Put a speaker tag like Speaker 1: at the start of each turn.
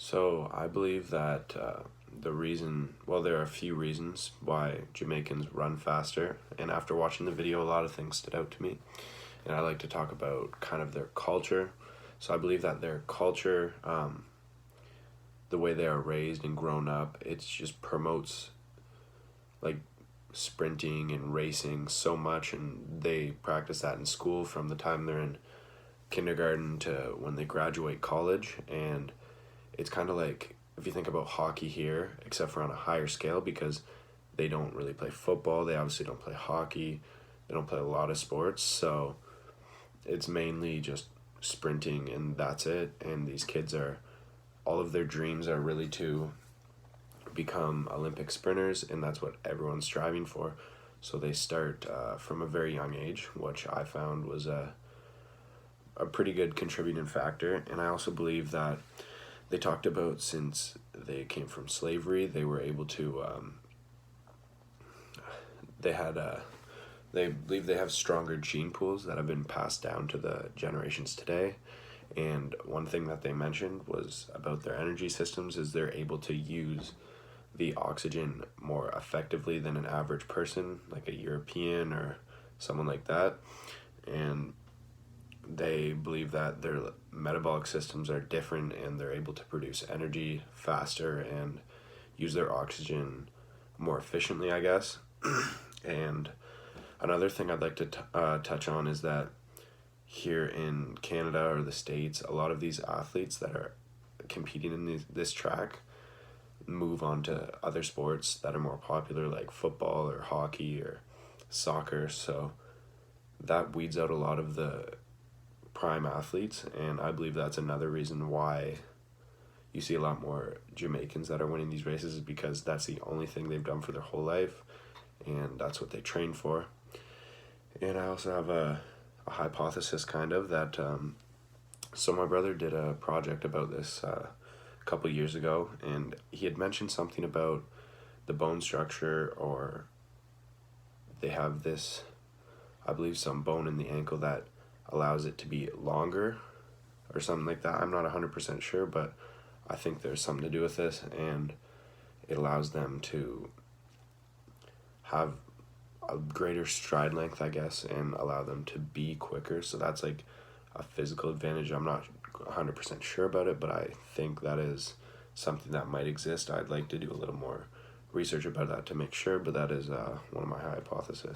Speaker 1: So I believe that there are a few reasons why Jamaicans run faster. And after watching the video, a lot of things stood out to me. And I like to talk about kind of their culture. So I believe that their culture, the way they are raised and grown up, it just promotes like sprinting and racing so much. And they practice that in school from the time they're in kindergarten to when they graduate college. And it's kind of like if you think about hockey here, except for on a higher scale, because they don't really play football, they obviously don't play hockey, they don't play a lot of sports, so it's mainly just sprinting and that's it. And these kids are, all of their dreams are really to become Olympic sprinters, and that's what everyone's striving for. So they start from a very young age, which I found was a pretty good contributing factor. And I also believe that they talked about since they came from slavery, they were able to, they believe they have stronger gene pools that have been passed down to the generations today. And one thing that they mentioned was about their energy systems is they're able to use the oxygen more effectively than an average person, like a European or someone like that. And they believe that their metabolic systems are different and they're able to produce energy faster and use their oxygen more efficiently, I guess. And another thing I'd like to touch on is that here in Canada or the States, a lot of these athletes that are competing in this track move on to other sports that are more popular, like football or hockey or soccer. So that weeds out a lot of the prime athletes, and I believe that's another reason why you see a lot more Jamaicans that are winning these races, is because that's the only thing they've done for their whole life, and that's what they train for. And I also have a hypothesis kind of that so my brother did a project about this a couple years ago, and he had mentioned something about the bone structure, or they have this, I believe, some bone in the ankle that allows it to be longer or something like that. I'm not 100% sure, but I think there's something to do with this, and it allows them to have a greater stride length, I guess, and allow them to be quicker. So that's like a physical advantage. I'm not 100% sure about it, but I think that is something that might exist. I'd like to do a little more research about that to make sure, but that is one of my hypotheses.